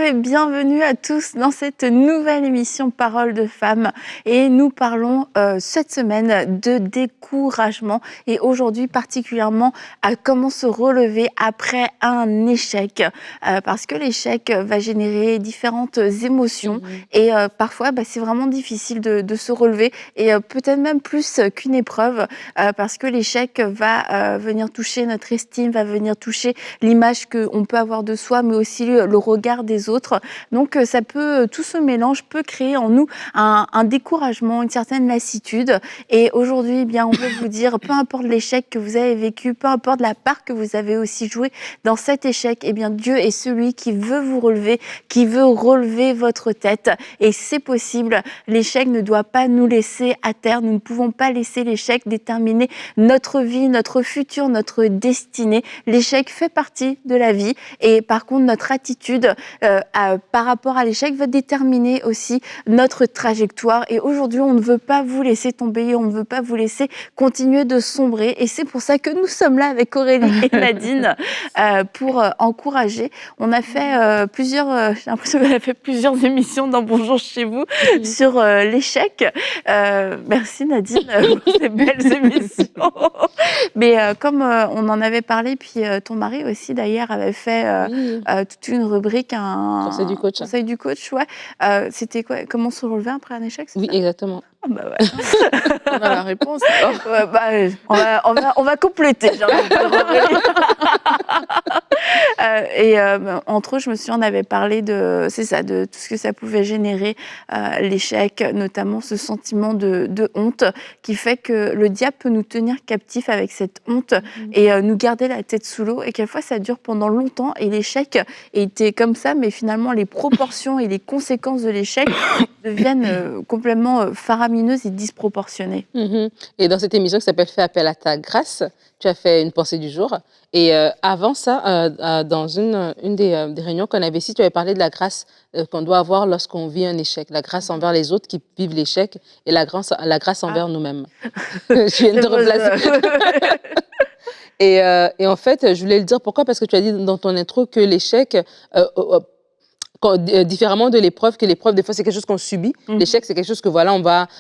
et bienvenue à tous dans cette nouvelle émission Paroles de femmes. Et nous parlons cette semaine de découragement et aujourd'hui particulièrement à comment se relever après un échec. Parce que l'échec va générer différentes émotions et parfois c'est vraiment difficile de se relever et peut-être même plus qu'une épreuve parce que l'échec va venir toucher notre estime, va venir toucher l'image qu'on peut avoir de soi, mais aussi le regard des autres. Donc ça peut, tout ce mélange peut créer en nous un découragement, une certaine lassitude. Et aujourd'hui, eh bien, on veut vous dire, peu importe l'échec que vous avez vécu, peu importe la part que vous avez aussi jouée dans cet échec, eh bien, Dieu est celui qui veut vous relever, qui veut relever votre tête. Et c'est possible. L'échec ne doit pas nous laisser à terre. Nous ne pouvons pas laisser l'échec déterminer notre vie, notre futur, notre destinée. L'échec fait partie de la vie et par contre notre attitude par rapport à l'échec va déterminer aussi notre trajectoire et aujourd'hui on ne veut pas vous laisser tomber, on ne veut pas vous laisser continuer de sombrer et c'est pour ça que nous sommes là avec Aurélie et Nadine pour encourager. On a fait j'ai l'impression qu'on a fait plusieurs émissions dans Bonjour chez vous sur l'échec. Merci Nadine pour ces belles émissions. Mais comme on en avait parlé, puis ton mari aussi d'ailleurs avait fait toute une rubrique, un conseil du coach. Conseil du coach, ouais. C'était quoi? Comment se relever après un échec? Oui, ça exactement. Ah bah ouais. On a la réponse. Ouais, on va compléter. J'ai envie de dire. Entre autres, je me souviens, on avait parlé de tout ce que ça pouvait générer, l'échec, notamment ce sentiment de honte qui fait que le diable peut nous tenir captifs avec cette honte et nous garder la tête sous l'eau et quelquefois ça dure pendant longtemps et l'échec était comme ça, mais finalement les proportions et les conséquences de l'échec deviennent complètement faramineuses et disproportionnées. Et dans cette émission qui s'appelle Fais appel à ta grâce, tu as fait une pensée du jour. Et avant ça, dans une des réunions qu'on avait ici, tu avais parlé de la grâce qu'on doit avoir lorsqu'on vit un échec. La grâce envers les autres qui vivent l'échec et la grâce envers nous-mêmes. Je viens de te replacer. Et en fait, je voulais le dire pourquoi? Parce que tu as dit dans ton intro que l'échec, différemment de l'épreuve, que l'épreuve, des fois, c'est quelque chose qu'on subit. L'échec, c'est quelque chose que, voilà,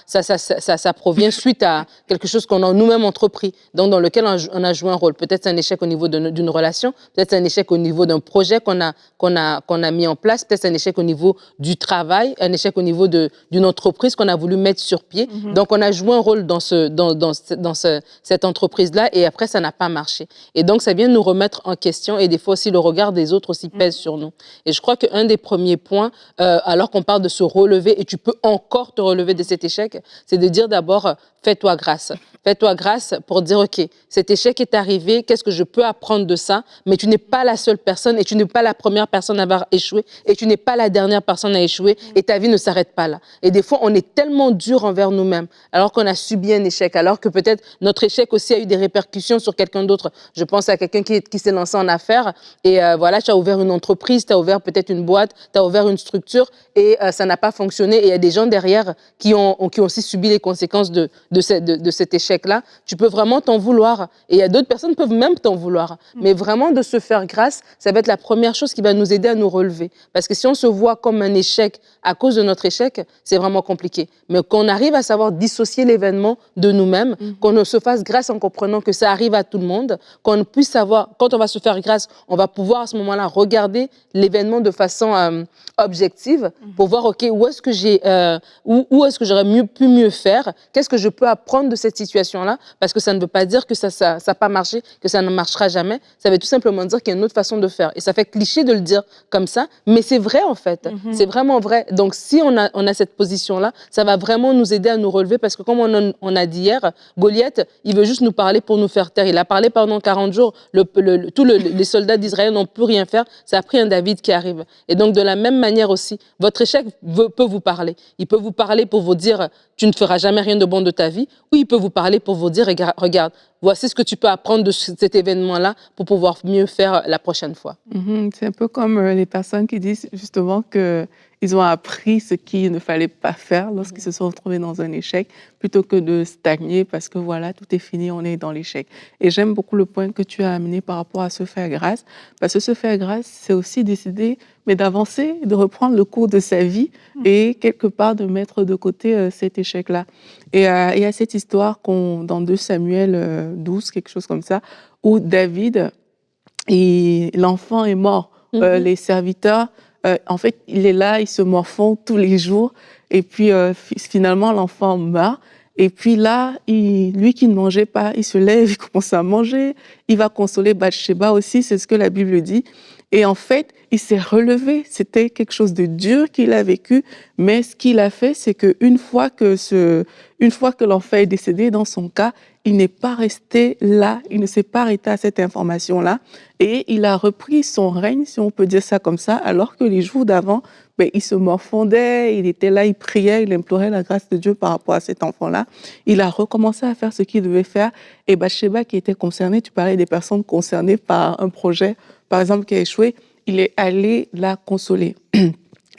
ça provient suite à quelque chose qu'on a nous-mêmes entrepris, donc dans lequel on a joué un rôle. Peut-être c'est un échec au niveau d'une relation, peut-être c'est un échec au niveau d'un projet qu'on a mis en place, peut-être c'est un échec au niveau du travail, un échec au niveau d'une entreprise qu'on a voulu mettre sur pied. Donc, on a joué un rôle dans cette entreprise-là et après, ça n'a pas marché. Et donc, ça vient nous remettre en question et des fois aussi, le regard des autres aussi pèse sur nous. Et je crois qu'un des premiers points, alors qu'on parle de se relever, et tu peux encore te relever de cet échec, c'est de dire d'abord, fais-toi grâce. Fais-toi grâce pour dire, OK, cet échec est arrivé, qu'est-ce que je peux apprendre de ça? Mais tu n'es pas la seule personne et tu n'es pas la première personne à avoir échoué et tu n'es pas la dernière personne à échouer et ta vie ne s'arrête pas là. Et des fois, on est tellement dur envers nous-mêmes alors qu'on a subi un échec, alors que peut-être notre échec aussi a eu des répercussions sur quelqu'un d'autre. Je pense à quelqu'un qui s'est lancé en affaires et voilà, tu as ouvert une entreprise, tu as ouvert peut-être une boîte, tu as ouvert une structure et ça n'a pas fonctionné. Et il y a des gens derrière qui ont aussi subi les conséquences de cet échec-là. Tu peux vraiment t'en vouloir. Et il y a d'autres personnes qui peuvent même t'en vouloir. Mais vraiment, de se faire grâce, ça va être la première chose qui va nous aider à nous relever. Parce que si on se voit comme un échec à cause de notre échec, c'est vraiment compliqué. Mais qu'on arrive à savoir dissocier l'événement de nous-mêmes, qu'on se fasse grâce en comprenant que ça arrive à tout le monde, qu'on puisse savoir, quand on va se faire grâce, on va pouvoir à ce moment-là regarder l'événement de façon objective pour voir, OK, où est-ce que j'aurais pu mieux faire, qu'est-ce que je peux apprendre de cette situation-là, parce que ça ne veut pas dire que ça n'a pas marché, que ça ne marchera jamais, ça veut tout simplement dire qu'il y a une autre façon de faire. Et ça fait cliché de le dire comme ça, mais c'est vrai en fait, c'est vraiment vrai. Donc si on a cette position-là, ça va vraiment nous aider à nous relever, parce que comme on a dit hier, Goliath, il veut juste nous parler pour nous faire taire. Il a parlé pendant 40 jours, les soldats d'Israël n'ont pu rien faire, ça a pris un David qui arrive. Et donc de la même manière aussi, votre échec peut vous parler. Il peut vous parler pour vous dire, tu ne feras jamais rien de bon de ta vie, ou il peut vous parler pour vous dire, regarde, voici ce que tu peux apprendre de cet événement-là pour pouvoir mieux faire la prochaine fois. C'est un peu comme les personnes qui disent justement que ils ont appris ce qu'il ne fallait pas faire lorsqu'ils se sont retrouvés dans un échec, plutôt que de stagner parce que voilà, tout est fini, on est dans l'échec. Et j'aime beaucoup le point que tu as amené par rapport à se faire grâce, parce que se faire grâce, c'est aussi décider mais d'avancer, de reprendre le cours de sa vie et quelque part de mettre de côté cet échec-là. Et il y a cette histoire dans 2 Samuel 12, quelque chose comme ça, où David, l'enfant est mort. Les serviteurs, en fait, il est là, ils se morfondent tous les jours. Et puis, finalement, l'enfant meurt. Et puis là, lui qui ne mangeait pas, il se lève, il commence à manger. Il va consoler Bathsheba aussi, c'est ce que la Bible dit. Et en fait, il s'est relevé. C'était quelque chose de dur qu'il a vécu. Mais ce qu'il a fait, c'est qu'une fois que l'enfant est décédé, dans son cas, il n'est pas resté là, il ne s'est pas arrêté à cette information-là. Et il a repris son règne, si on peut dire ça comme ça, alors que les jours d'avant, il se morfondait, il était là, il priait, il implorait la grâce de Dieu par rapport à cet enfant-là. Il a recommencé à faire ce qu'il devait faire. Et Bathsheba, qui était concernée, tu parlais des personnes concernées par un projet, par exemple, qui a échoué, il est allé la consoler.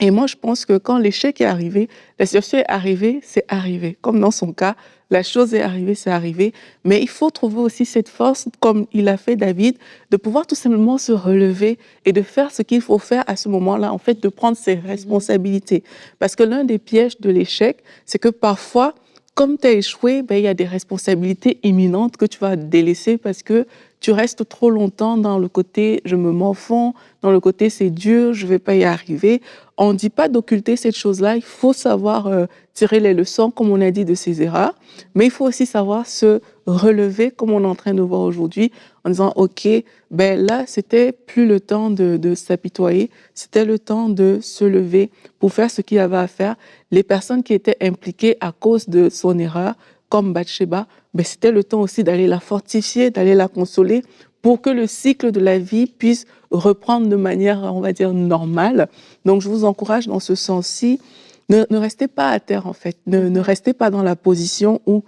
Et moi, je pense que quand l'échec est arrivé, la situation est arrivée, c'est arrivé. Comme dans son cas, la chose est arrivée, c'est arrivé. Mais il faut trouver aussi cette force, comme il a fait David, de pouvoir tout simplement se relever et de faire ce qu'il faut faire à ce moment-là, en fait, de prendre ses responsabilités. Parce que l'un des pièges de l'échec, c'est que parfois, comme tu as échoué, il y a des responsabilités imminentes que tu vas délaisser parce que tu restes trop longtemps dans le côté « je me morfonds », dans le côté « c'est dur, je ne vais pas y arriver ». On ne dit pas d'occulter cette chose-là, il faut savoir tirer les leçons, comme on a dit, de ses erreurs, mais il faut aussi savoir se relever, comme on est en train de voir aujourd'hui, en disant « ok, là, c'était plus le temps de s'apitoyer, c'était le temps de se lever pour faire ce qu'il y avait à faire ». Les personnes qui étaient impliquées à cause de son erreur, comme Bathsheba, c'était le temps aussi d'aller la fortifier, d'aller la consoler pour que le cycle de la vie puisse reprendre de manière, on va dire, normale. Donc, je vous encourage dans ce sens-ci, ne restez pas à terre, en fait. Ne restez pas dans la position où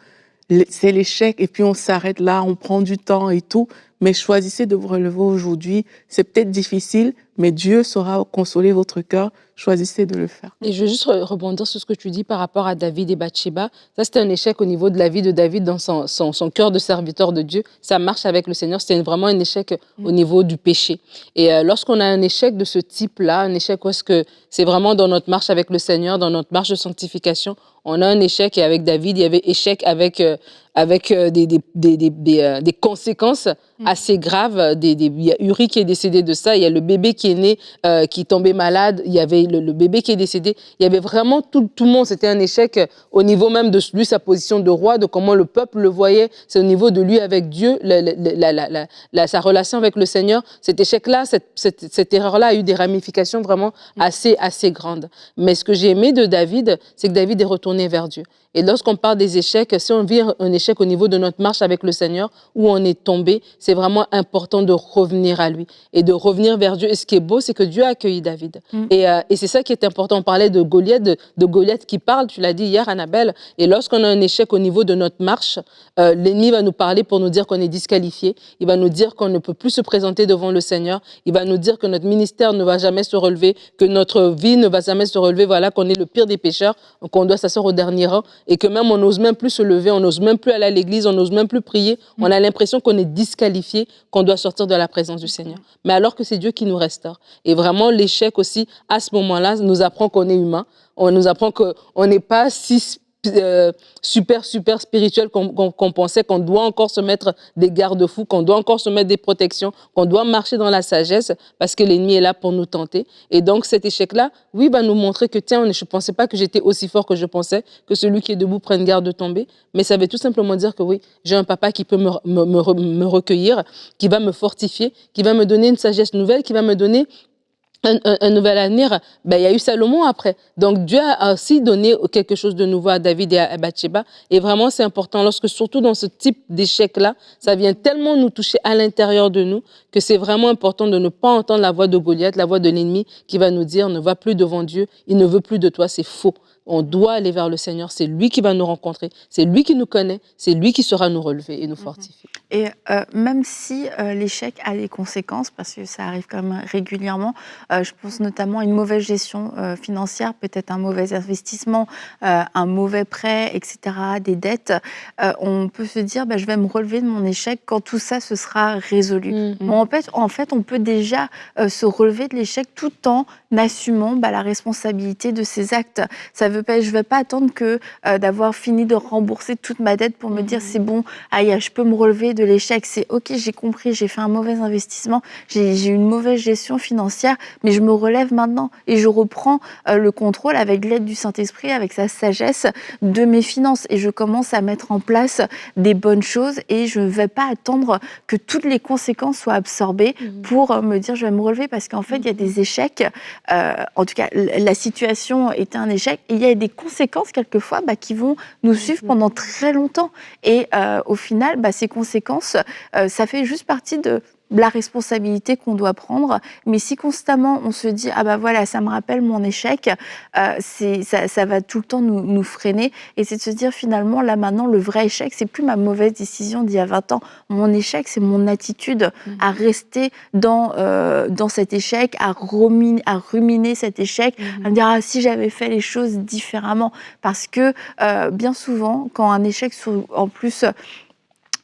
c'est l'échec et puis on s'arrête là, on prend du temps et tout. Mais choisissez de vous relever aujourd'hui. C'est peut-être difficile, mais Dieu saura consoler votre cœur. Choisissez de le faire. Et je veux juste rebondir sur ce que tu dis par rapport à David et Bathsheba. Ça, c'était un échec au niveau de la vie de David dans son cœur de serviteur de Dieu. Ça marche avec le Seigneur. C'était vraiment un échec au niveau du péché. Et lorsqu'on a un échec de ce type-là, un échec où est-ce que c'est vraiment dans notre marche avec le Seigneur, dans notre marche de sanctification, on a un échec. Et avec David, il y avait échec avec des conséquences assez graves. Il y a Uri qui est décédé de ça. Il y a le bébé qui est né, qui tombait malade. Il y avait le bébé qui est décédé. Il y avait vraiment tout le monde. C'était un échec au niveau même de lui, sa position de roi, de comment le peuple le voyait. C'est au niveau de lui avec Dieu, sa relation avec le Seigneur. Cet échec-là, cette erreur-là a eu des ramifications vraiment assez grandes. Mais ce que j'ai aimé de David, c'est que David est retourné vers Dieu. Et lorsqu'on parle des échecs, si on vit un échec au niveau de notre marche avec le Seigneur, où on est tombé, c'est vraiment important de revenir à lui et de revenir vers Dieu. Et ce qui est beau, c'est que Dieu a accueilli David. Et c'est ça qui est important. On parlait de Goliath, de Goliath qui parle, tu l'as dit hier, Annabelle. Et lorsqu'on a un échec au niveau de notre marche, l'ennemi va nous parler pour nous dire qu'on est disqualifié. Il va nous dire qu'on ne peut plus se présenter devant le Seigneur. Il va nous dire que notre ministère ne va jamais se relever, que notre vie ne va jamais se relever, voilà, qu'on est le pire des pécheurs, qu'on doit s'asseoir au dernier rang. Et que même on n'ose même plus se lever, on n'ose même plus aller à l'église, on n'ose même plus prier. On a l'impression qu'on est disqualifié, qu'on doit sortir de la présence du Seigneur. Mais alors que c'est Dieu qui nous restaure. Et vraiment, l'échec aussi, à ce moment-là, nous apprend qu'on est humain. On nous apprend qu'on n'est pas si super spirituel qu'on pensait, qu'on doit encore se mettre des garde-fous, qu'on doit encore se mettre des protections, qu'on doit marcher dans la sagesse parce que l'ennemi est là pour nous tenter. Et donc cet échec-là, oui, va nous montrer que tiens, je ne pensais pas que j'étais aussi fort que je pensais, que celui qui est debout prenne garde de tomber. Mais ça veut tout simplement dire que oui, j'ai un papa qui peut me recueillir, qui va me fortifier, qui va me donner une sagesse nouvelle, qui va me donner un nouvel avenir. Il y a eu Salomon après. Donc Dieu a aussi donné quelque chose de nouveau à David et à Bathsheba. Et vraiment, c'est important, lorsque surtout dans ce type d'échec-là, ça vient tellement nous toucher à l'intérieur de nous que c'est vraiment important de ne pas entendre la voix de Goliath, la voix de l'ennemi qui va nous dire « ne va plus devant Dieu, il ne veut plus de toi, c'est faux ». On doit aller vers le Seigneur. C'est lui qui va nous rencontrer. C'est lui qui nous connaît. C'est lui qui saura nous relever et nous fortifier. Et même si l'échec a des conséquences, parce que ça arrive quand même régulièrement, je pense notamment à une mauvaise gestion financière, peut-être un mauvais investissement, un mauvais prêt, etc., des dettes, on peut se dire je vais me relever de mon échec quand tout ça se sera résolu. Mais en fait, on peut déjà se relever de l'échec tout en assumant la responsabilité de ses actes. Ça veut pas, je ne vais pas attendre que d'avoir fini de rembourser toute ma dette pour me dire c'est bon, aïe, je peux me relever de l'échec. C'est ok, j'ai compris, j'ai fait un mauvais investissement, j'ai eu une mauvaise gestion financière, mais je me relève maintenant et je reprends le contrôle avec l'aide du Saint-Esprit, avec sa sagesse de mes finances et je commence à mettre en place des bonnes choses et je ne vais pas attendre que toutes les conséquences soient absorbées pour me dire je vais me relever parce qu'en fait il y a des échecs, en tout cas la situation était un échec et il y a des conséquences quelquefois qui vont nous suivre pendant très longtemps et au final ces conséquences ça fait juste partie de la responsabilité qu'on doit prendre, mais si constamment on se dit voilà, ça me rappelle mon échec, ça va tout le temps nous freiner et c'est de se dire finalement là maintenant le vrai échec c'est plus ma mauvaise décision d'il y a 20 ans, mon échec c'est mon attitude à rester dans cet échec, à ruminer cet échec, à me dire si j'avais fait les choses différemment, parce que bien souvent quand un échec en plus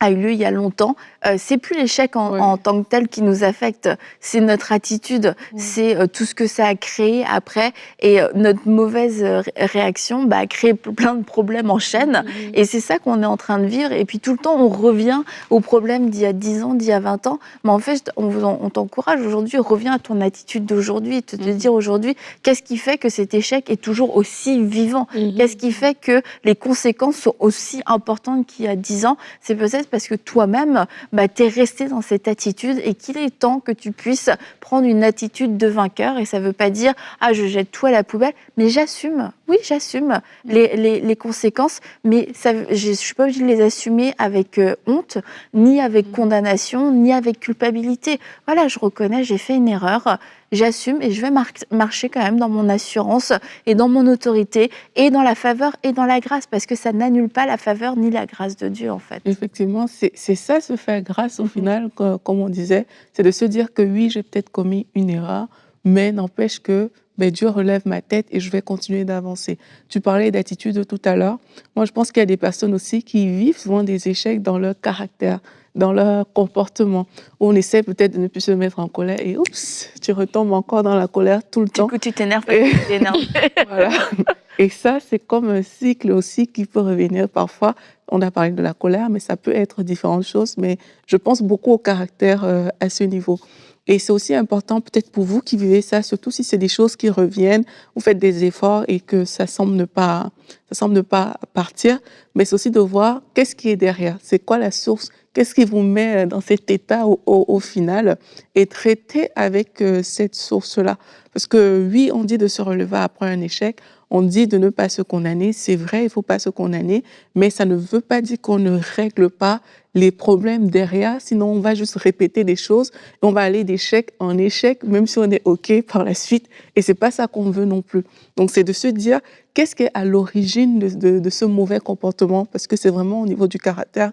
a eu lieu il y a longtemps, c'est plus l'échec en tant que tel qui nous affecte, c'est notre attitude, c'est tout ce que ça a créé après et notre mauvaise réaction a créé plein de problèmes en chaîne et c'est ça qu'on est en train de vivre et puis tout le temps on revient aux problèmes d'il y a 10 ans, d'il y a 20 ans, mais en fait on t'encourage aujourd'hui, reviens à ton attitude d'aujourd'hui, te dire aujourd'hui qu'est-ce qui fait que cet échec est toujours aussi vivant, qu'est-ce qui fait que les conséquences sont aussi importantes qu'il y a 10 ans, c'est peut-être parce que toi-même, tu es resté dans cette attitude et qu'il est temps que tu puisses prendre une attitude de vainqueur. Et ça ne veut pas dire « je jette tout à la poubelle », mais j'assume. Oui, j'assume les conséquences, mais je ne suis pas obligée de les assumer avec honte, ni avec condamnation, ni avec culpabilité. Voilà, je reconnais, j'ai fait une erreur, j'assume et je vais marcher quand même dans mon assurance et dans mon autorité et dans la faveur et dans la grâce, parce que ça n'annule pas la faveur ni la grâce de Dieu, en fait. Effectivement, c'est ça, se faire grâce au final, comme on disait, c'est de se dire que oui, j'ai peut-être commis une erreur, mais n'empêche que Dieu relève ma tête et je vais continuer d'avancer. Tu parlais d'attitude tout à l'heure. Moi, je pense qu'il y a des personnes aussi qui vivent souvent des échecs dans leur caractère, dans leur comportement, où on essaie peut-être de ne plus se mettre en colère et oups, tu retombes encore dans la colère tout le temps. Du coup, tu t'énerves parce que tu t'énerves. Voilà. Et ça, c'est comme un cycle aussi qui peut revenir parfois. On a parlé de la colère, mais ça peut être différentes choses. Mais je pense beaucoup au caractère à ce niveau. Et c'est aussi important peut-être pour vous qui vivez ça, surtout si c'est des choses qui reviennent, vous faites des efforts et que ça semble ne pas partir. Mais c'est aussi de voir qu'est-ce qui est derrière, c'est quoi la source, qu'est-ce qui vous met dans cet état au final et traiter avec cette source-là. Parce que oui, on dit de se relever après un échec, on dit de ne pas se condamner, c'est vrai, il ne faut pas se condamner, mais ça ne veut pas dire qu'on ne règle pas les problèmes derrière, sinon on va juste répéter des choses, et on va aller d'échec en échec, même si on est OK par la suite, et c'est pas ça qu'on veut non plus. Donc c'est de se dire, qu'est-ce qui est à l'origine de ce mauvais comportement, parce que c'est vraiment au niveau du caractère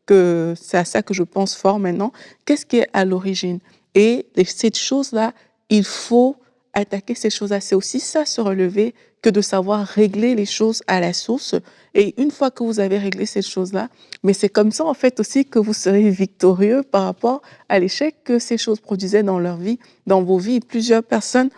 que c'est à ça que je pense fort maintenant. Qu'est-ce qui est à l'origine? Et cette chose-là, il faut attaquer ces choses-là. C'est aussi ça, se relever, que de savoir régler les choses à la source. Et une fois que vous avez réglé ces choses-là, mais c'est comme ça, en fait, aussi que vous serez victorieux par rapport à l'échec que ces choses produisaient dans leur vie, dans vos vies. Plusieurs personnes,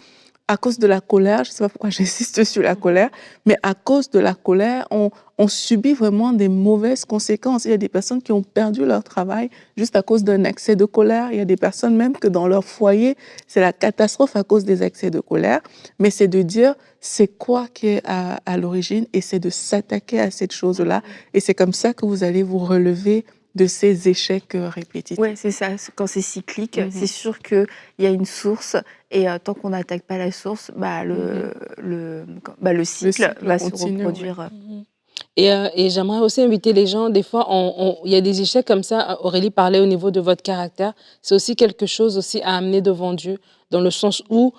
à cause de la colère, je ne sais pas pourquoi j'insiste sur la colère, mais à cause de la colère, on subit vraiment des mauvaises conséquences. Il y a des personnes qui ont perdu leur travail juste à cause d'un accès de colère. Il y a des personnes même que dans leur foyer, c'est la catastrophe à cause des accès de colère. Mais c'est de dire, c'est quoi qui est à l'origine et c'est de s'attaquer à cette chose-là. Et c'est comme ça que vous allez vous relever de ces échecs répétitifs. Oui, c'est ça. Quand c'est cyclique, c'est sûr qu'il y a une source et tant qu'on n'attaque pas la source, le cycle va se reproduire. Et j'aimerais aussi inviter les gens, des fois, il y a des échecs comme ça, Aurélie parlait au niveau de votre caractère, c'est aussi quelque chose aussi à amener devant Dieu, dans le sens où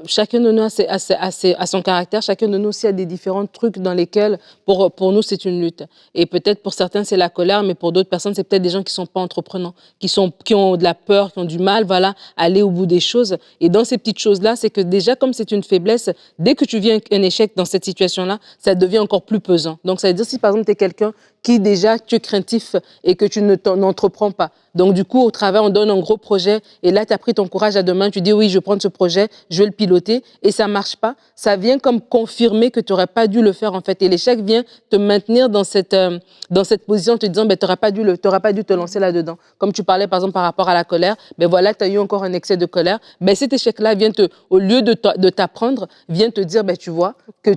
chacun de nous a son caractère, chacun de nous aussi a des différents trucs dans lesquels, pour nous, c'est une lutte. Et peut-être pour certains, c'est la colère, mais pour d'autres personnes, c'est peut-être des gens qui ne sont pas entreprenants, qui ont de la peur, qui ont du mal, voilà, à aller au bout des choses. Et dans ces petites choses-là, c'est que déjà, comme c'est une faiblesse, dès que tu vis un échec dans cette situation-là, ça devient encore plus pesant. Donc, ça veut dire si, par exemple, tu es quelqu'un qui déjà, tu es craintif et que tu n'entreprends pas. Donc, du coup, au travail, on donne un gros projet et là, tu as pris ton courage à deux mains, tu dis oui, je vais prendre ce projet, je vais le piloter et ça ne marche pas. Ça vient comme confirmer que tu n'aurais pas dû le faire, en fait. Et l'échec vient te maintenir dans cette position en te disant, ben, tu n'aurais pas dû te lancer là-dedans. Comme tu parlais, par exemple, par rapport à la colère, ben voilà, tu as eu encore un excès de colère. Ben, cet échec-là vient au lieu de t'apprendre, vient te dire, ben, tu vois, que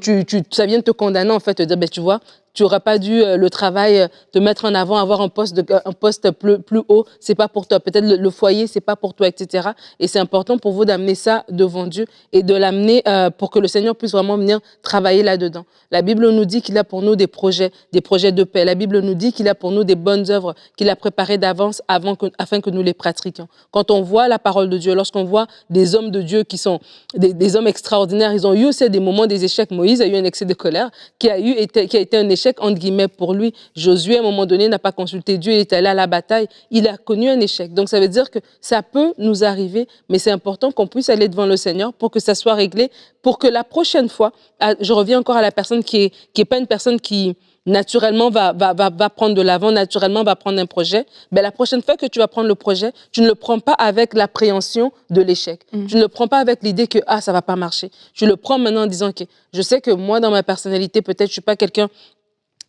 ça vient te condamner, en fait, te dire, ben, tu vois, tu n'aurais pas dû le travail, te mettre en avant, avoir un poste plus haut, c'est pas pour toi. Peut-être le foyer, c'est pas pour toi, etc. Et c'est important pour vous d'amener ça devant Dieu et de l'amener pour que le Seigneur puisse vraiment venir travailler là-dedans. La Bible nous dit qu'il a pour nous des projets de paix. La Bible nous dit qu'il a pour nous des bonnes œuvres qu'il a préparées d'avance afin que nous les pratiquions. Quand on voit la parole de Dieu, lorsqu'on voit des hommes de Dieu qui sont des hommes extraordinaires, ils ont eu aussi des moments, des échecs. Moïse a eu un excès de colère qui a été un échec entre guillemets pour lui. Josué, à un moment donné, n'a pas consulté Dieu, il est allé à la bataille, il a connu un échec. Donc ça veut dire que ça peut nous arriver, mais c'est important qu'on puisse aller devant le Seigneur pour que ça soit réglé, pour que la prochaine fois, je reviens encore à la personne qui est pas une personne qui naturellement va prendre de l'avant, naturellement va prendre un projet, ben la prochaine fois que tu vas prendre le projet, tu ne le prends pas avec l'appréhension de l'échec. Tu ne le prends pas avec l'idée que ça va pas marcher. Tu le prends maintenant en disant OK, je sais que moi dans ma personnalité, peut-être je suis pas quelqu'un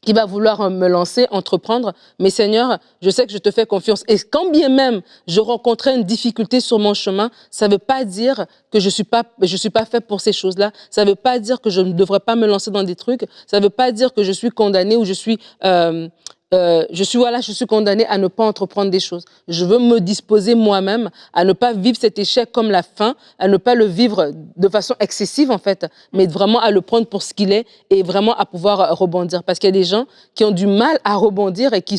qui va vouloir me lancer, entreprendre. Mais Seigneur, je sais que je te fais confiance. Et quand bien même je rencontrais une difficulté sur mon chemin, ça ne veut pas dire que je suis pas fait pour ces choses-là. Ça ne veut pas dire que je ne devrais pas me lancer dans des trucs. Ça ne veut pas dire que je suis condamnée ou je suis condamnée à ne pas entreprendre des choses. Je veux me disposer moi-même à ne pas vivre cet échec comme la fin, à ne pas le vivre de façon excessive en fait, mais vraiment à le prendre pour ce qu'il est et vraiment à pouvoir rebondir. Parce qu'il y a des gens qui ont du mal à rebondir et qui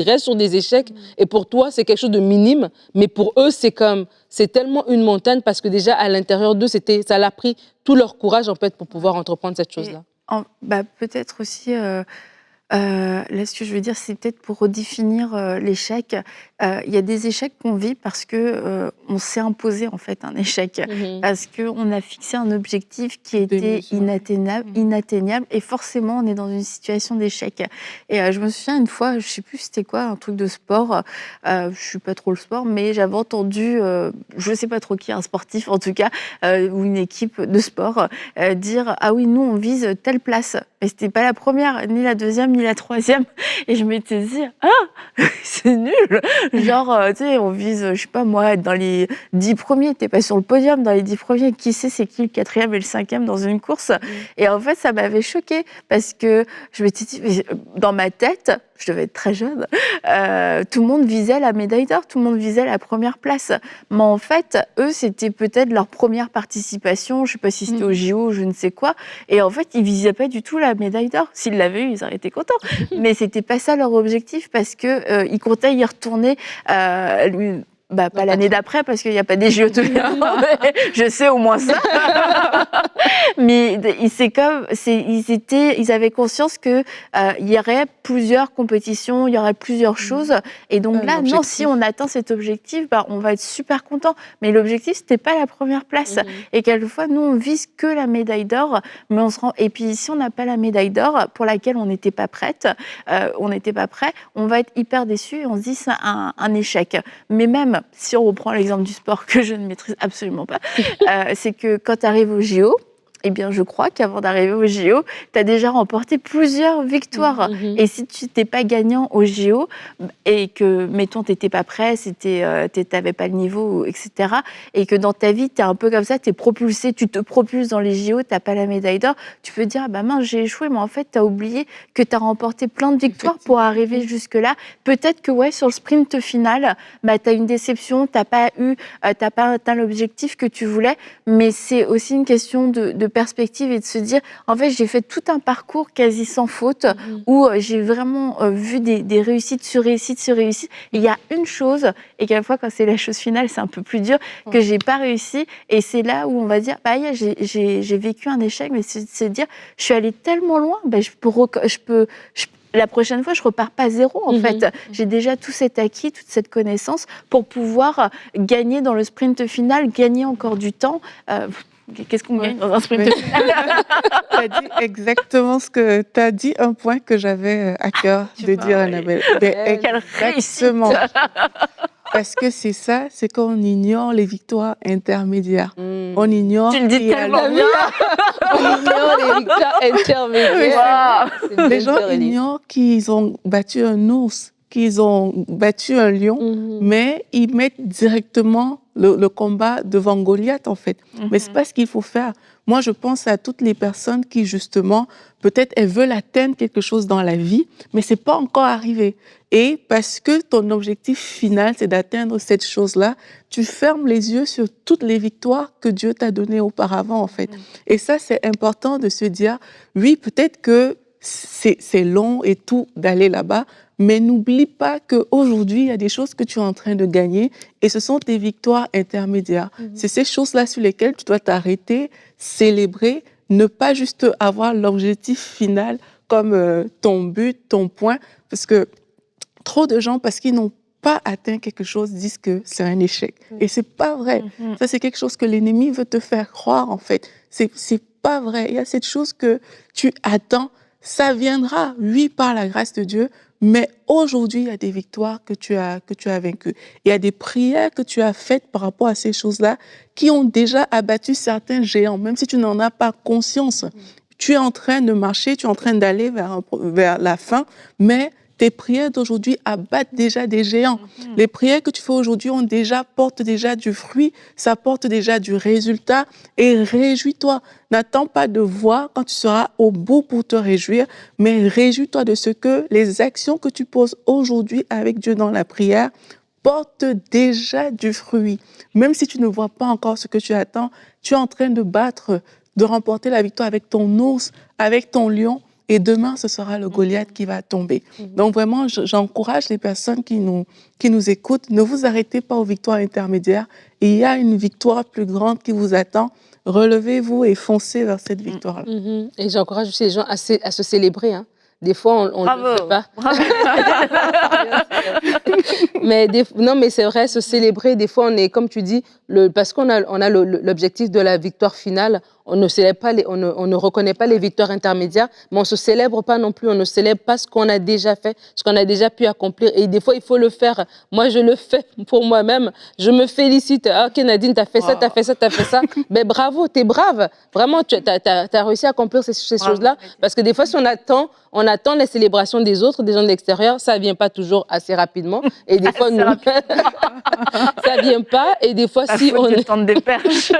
restent sur des échecs. Et pour toi, c'est quelque chose de minime, mais pour eux, c'est tellement une montagne parce que déjà à l'intérieur d'eux, ça l'a pris tout leur courage en fait pour pouvoir entreprendre cette chose-là. Peut-être aussi. Là, ce que je veux dire, c'est peut-être pour redéfinir l'échec. Il y a des échecs qu'on vit parce que on s'est imposé en fait un échec, parce que on a fixé un objectif qui était inatteignable, et forcément on est dans une situation d'échec. Et je me souviens une fois, je sais plus c'était quoi, un truc de sport. Je suis pas trop le sport, mais j'avais entendu, je sais pas trop qui, un sportif en tout cas, ou une équipe de sport, dire ah oui, nous on vise telle place. Et c'était pas la première, ni la deuxième, ni la troisième. Et je m'étais dit, c'est nul. Genre, tu sais, on vise, je sais pas moi, être dans les 10 premiers. T'es pas sur le podium dans les 10 premiers. Qui sait c'est qui le 4e et le 5e dans une course? Et en fait, ça m'avait choquée parce que je m'étais dit, dans ma tête, je devais être très jeune, tout le monde visait la médaille d'or, tout le monde visait la première place. Mais en fait, eux, c'était peut-être leur première participation, je sais pas si c'était au JO ou je ne sais quoi, et en fait, ils visaient pas du tout la médaille d'or. S'ils l'avaient eu, ils auraient été contents. Mais c'était pas ça leur objectif, parce que ils comptaient y retourner pas l'année d'après, parce qu'il n'y a pas des JO tous les ans, mais je sais au moins ça. Mais ils avaient conscience que il y aurait plusieurs compétitions, il y aurait plusieurs choses. Et donc là, non, si on atteint cet objectif, on va être super content. Mais l'objectif, c'était pas la première place. Et quelquefois, nous, on vise que la médaille d'or, mais on se rend. Et puis, si on n'a pas la médaille d'or, pour laquelle on n'était pas prête, on n'était pas prêt, on va être hyper déçu et on se dit c'est un échec. Mais même si on reprend l'exemple du sport que je ne maîtrise absolument pas, c'est que quand tu arrives au JO, eh bien, je crois qu'avant d'arriver au JO, tu as déjà remporté plusieurs victoires. Et si tu n'étais pas gagnant au JO et que, mettons, tu n'étais pas prêt, tu n'avais pas le niveau, etc., et que dans ta vie, tu es un peu comme ça, tu es propulsé, tu te propulses dans les JO, tu n'as pas la médaille d'or, tu peux dire, mince, j'ai échoué, mais en fait, tu as oublié que tu as remporté plein de victoires pour arriver jusque-là. Peut-être que, sur le sprint final, tu as une déception, tu n'as pas atteint l'objectif que tu voulais, mais c'est aussi une question de perspective et de se dire, en fait, j'ai fait tout un parcours quasi sans faute, où j'ai vraiment vu des réussites sur réussites sur réussites. Il y a une chose, et quelquefois, quand c'est la chose finale, c'est un peu plus dur, que j'ai pas réussi. Et c'est là où on va dire, bah, j'ai vécu un échec, mais c'est de se dire, je suis allée tellement loin, bah, la prochaine fois, je repars pas à zéro, en fait. J'ai déjà tout cet acquis, toute cette connaissance pour pouvoir gagner dans le sprint final, gagner encore du temps. Qu'est-ce qu'on gagne dans un sprint final? Tu as dit exactement ce que tu as dit, un point que j'avais à cœur de dire, Annabelle. Exactement. Parce que c'est ça, c'est qu'on ignore les victoires intermédiaires. On ignore. Tu le dis tellement bien. On ignore les victoires intermédiaires. Les gens ignorent qu'ils ont battu un ours, qu'ils ont battu un lion, mais ils mettent directement le combat devant Goliath, en fait. Mais c'est pas ce qu'il faut faire. Moi, je pense à toutes les personnes qui, justement, peut-être elles veulent atteindre quelque chose dans la vie, mais c'est pas encore arrivé. Et parce que ton objectif final, c'est d'atteindre cette chose-là, tu fermes les yeux sur toutes les victoires que Dieu t'a données auparavant, en fait. Et ça, c'est important de se dire, oui, peut-être que c'est long et tout d'aller là-bas, mais n'oublie pas qu'aujourd'hui, il y a des choses que tu es en train de gagner et ce sont tes victoires intermédiaires. C'est ces choses-là sur lesquelles tu dois t'arrêter, célébrer, ne pas juste avoir l'objectif final comme ton but, ton point, parce que trop de gens, parce qu'ils n'ont pas atteint quelque chose, disent que c'est un échec. Et c'est pas vrai. Ça, c'est quelque chose que l'ennemi veut te faire croire, en fait. C'est pas vrai. Il y a cette chose que tu attends. Ça viendra, oui, par la grâce de Dieu, mais aujourd'hui, il y a des victoires que tu as vaincues. Il y a des prières que tu as faites par rapport à ces choses-là qui ont déjà abattu certains géants, même si tu n'en as pas conscience. Tu es en train de marcher, tu es en train d'aller vers la fin, mais tes prières d'aujourd'hui abattent déjà des géants. Les prières que tu fais aujourd'hui portent déjà du fruit, ça porte déjà du résultat. Et réjouis-toi. N'attends pas de voir quand tu seras au bout pour te réjouir, mais réjouis-toi de ce que les actions que tu poses aujourd'hui avec Dieu dans la prière portent déjà du fruit. Même si tu ne vois pas encore ce que tu attends, tu es en train de remporter la victoire avec ton ours, avec ton lion. Et demain, ce sera le Goliath qui va tomber. Donc vraiment, j'encourage les personnes qui nous écoutent. Ne vous arrêtez pas aux victoires intermédiaires. Il y a une victoire plus grande qui vous attend. Relevez-vous et foncez vers cette victoire-là. Et j'encourage aussi les gens à se célébrer. Hein. Des fois, on ne le fait pas. Bravo. Non, mais c'est vrai, se célébrer, des fois, on est, comme tu dis, parce qu'on a l'objectif de la victoire finale, on ne célèbre pas on ne reconnaît pas les victoires intermédiaires, mais on ne se célèbre pas non plus, on ne célèbre pas ce qu'on a déjà fait, ce qu'on a déjà pu accomplir. Et des fois, il faut le faire. Moi, je le fais pour moi-même. Je me félicite. Ah, ok, Nadine, tu as fait ça, tu as fait ça, tu as fait ça. Ben, bravo, tu es brave. Vraiment, tu as réussi à accomplir ces choses-là. Parce que des fois, si on attend les célébrations des autres, des gens de l'extérieur, ça ne vient pas toujours assez rapidement. Et des fois, nous, ça ne vient pas. Et des fois, si on tente des perches.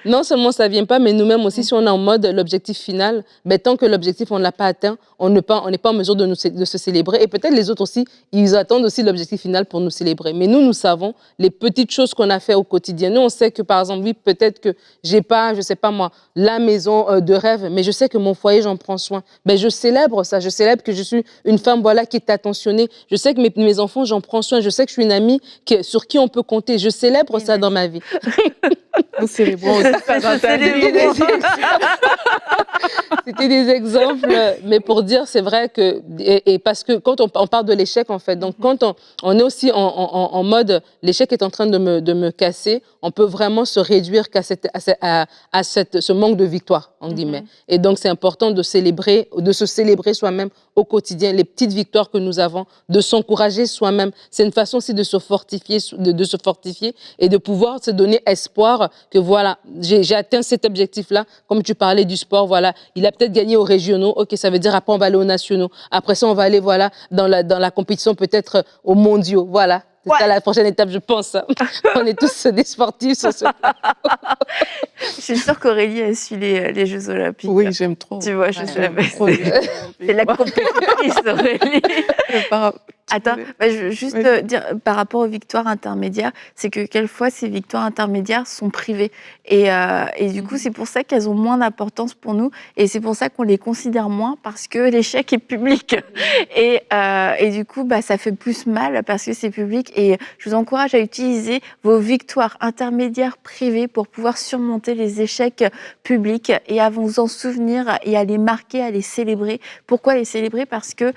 Non seulement ça ne vient pas, mais nous-mêmes aussi, si on est en mode l'objectif final, ben, tant que l'objectif, on ne l'a pas atteint, on n'est pas en mesure de se célébrer. Et peut-être les autres aussi, ils attendent aussi l'objectif final pour nous célébrer. Mais nous savons les petites choses qu'on a fait au quotidien. Nous, on sait que, par exemple, oui, peut-être que je n'ai pas, je ne sais pas moi, la maison de rêve, mais je sais que mon foyer, j'en prends soin. Ben, je célèbre ça. Je célèbre que je suis une femme voilà, qui est attentionnée. Je sais que mes enfants, j'en prends soin. Je sais que je suis une amie sur qui on peut compter. Je célèbre ça dans ma vie. Nous célébrons aussi. C'était des exemples, mais pour dire, c'est vrai que, et parce que quand on parle de l'échec, en fait, donc quand on est aussi en mode, l'échec est en train de me casser, on peut vraiment se réduire qu'à ce manque de victoire, en guillemets. Et donc, c'est important de se célébrer soi-même au quotidien, les petites victoires que nous avons, de s'encourager soi-même. C'est une façon aussi de se fortifier, et de pouvoir se donner espoir que voilà, j'ai atteint cet objectif-là. Comme tu parlais du sport, voilà, il a peut-être gagné aux régionaux. Ok, ça veut dire après on va aller aux nationaux. Après ça, on va aller voilà dans la compétition peut-être aux mondiaux. Voilà. C'est ça la prochaine étape, je pense. On est tous des sportifs sur ce plateau. Je suis sûre qu'Aurélie a su les Jeux Olympiques. Oui, j'aime trop. Tu vois, je sais. C'est la compétitrice, Aurélie. Attends, je veux juste dire par rapport aux victoires intermédiaires, c'est que quelquefois ces victoires intermédiaires sont privées et du coup c'est pour ça qu'elles ont moins d'importance pour nous et c'est pour ça qu'on les considère moins parce que l'échec est public et du coup ça fait plus mal parce que c'est public et je vous encourage à utiliser vos victoires intermédiaires privées pour pouvoir surmonter les échecs publics et à vous en souvenir et à les marquer, à les célébrer. Pourquoi les célébrer? Parce que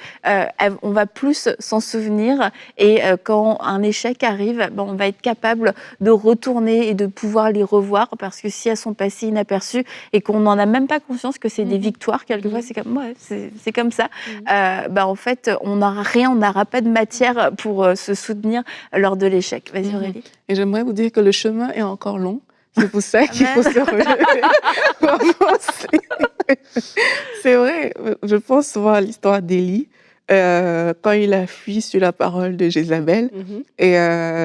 on va plus s'en souvenir et quand un échec arrive, on va être capable de retourner et de pouvoir les revoir parce que si elles sont passées inaperçues et qu'on n'en a même pas conscience que c'est des victoires, quelquefois c'est comme, c'est comme ça, en fait on n'aura pas de matière pour se soutenir lors de l'échec. Vas-y Aurélie. Et j'aimerais vous dire que le chemin est encore long. C'est pour ça qu'il faut se relever. C'est vrai, je pense souvent à l'histoire d'Élie. Quand il a fui sur la parole de Jézabel, et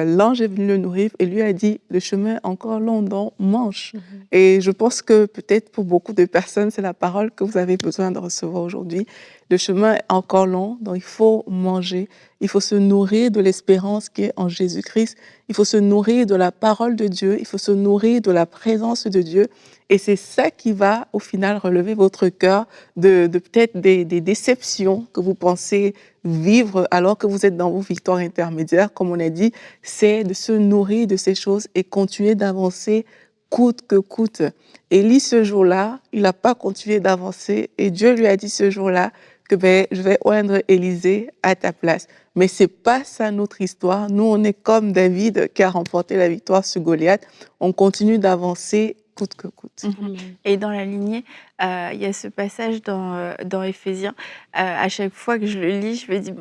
l'ange est venu le nourrir et lui a dit, le chemin est encore long, donc mange. Et je pense que peut-être pour beaucoup de personnes, c'est la parole que vous avez besoin de recevoir aujourd'hui. Le chemin est encore long, donc il faut manger. Il faut se nourrir de l'espérance qui est en Jésus-Christ. Il faut se nourrir de la parole de Dieu. Il faut se nourrir de la présence de Dieu. Et c'est ça qui va, au final, relever votre cœur de peut-être des déceptions que vous pensez vivre alors que vous êtes dans vos victoires intermédiaires. Comme on a dit, c'est de se nourrir de ces choses et continuer d'avancer coûte que coûte. Élie, ce jour-là, il n'a pas continué d'avancer et Dieu lui a dit ce jour-là que je vais oindre Élisée à ta place. Mais c'est pas ça notre histoire. Nous, on est comme David qui a remporté la victoire sur Goliath. On continue d'avancer coûte que coûte. Et dans la lignée, il y a ce passage dans Éphésiens. À chaque fois que je le lis, je me dis,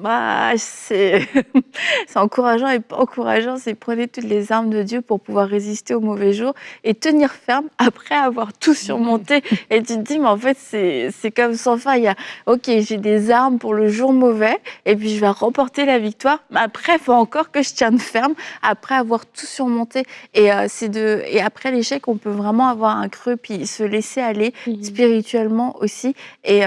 c'est encourageant et pas encourageant. C'est prenez toutes les armes de Dieu pour pouvoir résister aux mauvais jours et tenir ferme après avoir tout surmonté. Et tu te dis, mais en fait, c'est comme sans fin. Il y a, ok, j'ai des armes pour le jour mauvais et puis je vais remporter la victoire. Mais après, il faut encore que je tienne ferme après avoir tout surmonté. Et après l'échec, on peut vraiment avoir un creux puis se laisser aller spirituellement aussi. Et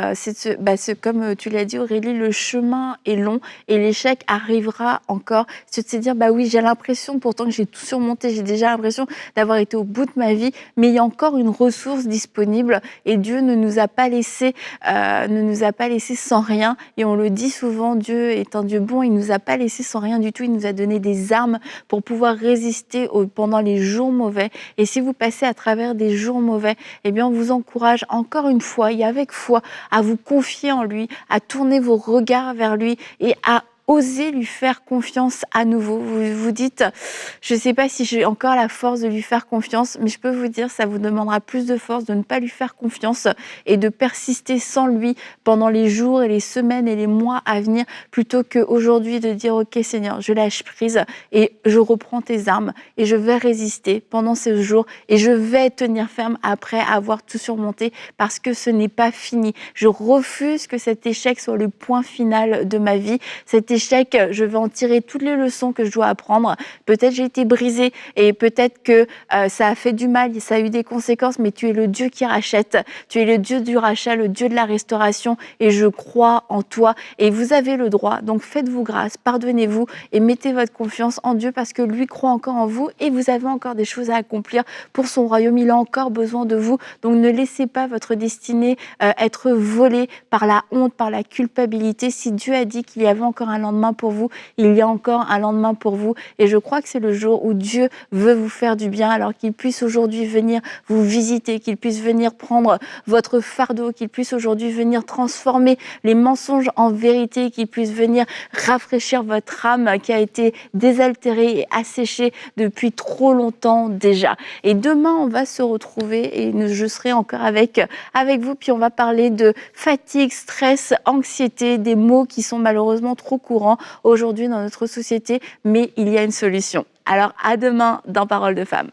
comme tu l'as dit Aurélie, le chemin est long et l'échec arrivera encore. C'est de se dire, oui, j'ai l'impression pourtant que j'ai tout surmonté, j'ai déjà l'impression d'avoir été au bout de ma vie, mais il y a encore une ressource disponible et Dieu ne nous a pas laissé sans rien. Et on le dit souvent, Dieu est un Dieu bon, il nous a pas laissé sans rien du tout, il nous a donné des armes pour pouvoir résister pendant les jours mauvais. Et si vous passez à travers des jours mauvais, on vous encourage encore une fois et avec foi à vous confier en lui, à tourner vos regards vers lui et à oser lui faire confiance à nouveau. Vous vous dites, je ne sais pas si j'ai encore la force de lui faire confiance, mais je peux vous dire, ça vous demandera plus de force de ne pas lui faire confiance et de persister sans lui pendant les jours et les semaines et les mois à venir, plutôt qu'aujourd'hui de dire, ok Seigneur, je lâche prise et je reprends tes armes et je vais résister pendant ces jours et je vais tenir ferme après avoir tout surmonté parce que ce n'est pas fini. Je refuse que cet échec soit le point final de ma vie. Cet échec, je vais en tirer toutes les leçons que je dois apprendre. Peut-être j'ai été brisée et peut-être que ça a fait du mal, ça a eu des conséquences, mais tu es le Dieu qui rachète. Tu es le Dieu du rachat, le Dieu de la restauration et je crois en toi. Et vous avez le droit, donc faites-vous grâce, pardonnez-vous et mettez votre confiance en Dieu parce que lui croit encore en vous et vous avez encore des choses à accomplir pour son royaume. Il a encore besoin de vous. Donc ne laissez pas votre destinée être volée par la honte, par la culpabilité. Si Dieu a dit qu'il y avait encore un lendemain pour vous, il y a encore un lendemain pour vous. Et je crois que c'est le jour où Dieu veut vous faire du bien, alors qu'il puisse aujourd'hui venir vous visiter, qu'il puisse venir prendre votre fardeau, qu'il puisse aujourd'hui venir transformer les mensonges en vérité, qu'il puisse venir rafraîchir votre âme qui a été désaltérée et asséchée depuis trop longtemps déjà. Et demain, on va se retrouver et je serai encore avec vous, puis on va parler de fatigue, stress, anxiété, des mots qui sont malheureusement trop courant aujourd'hui dans notre société, mais il y a une solution. Alors à demain dans Parole de Femme.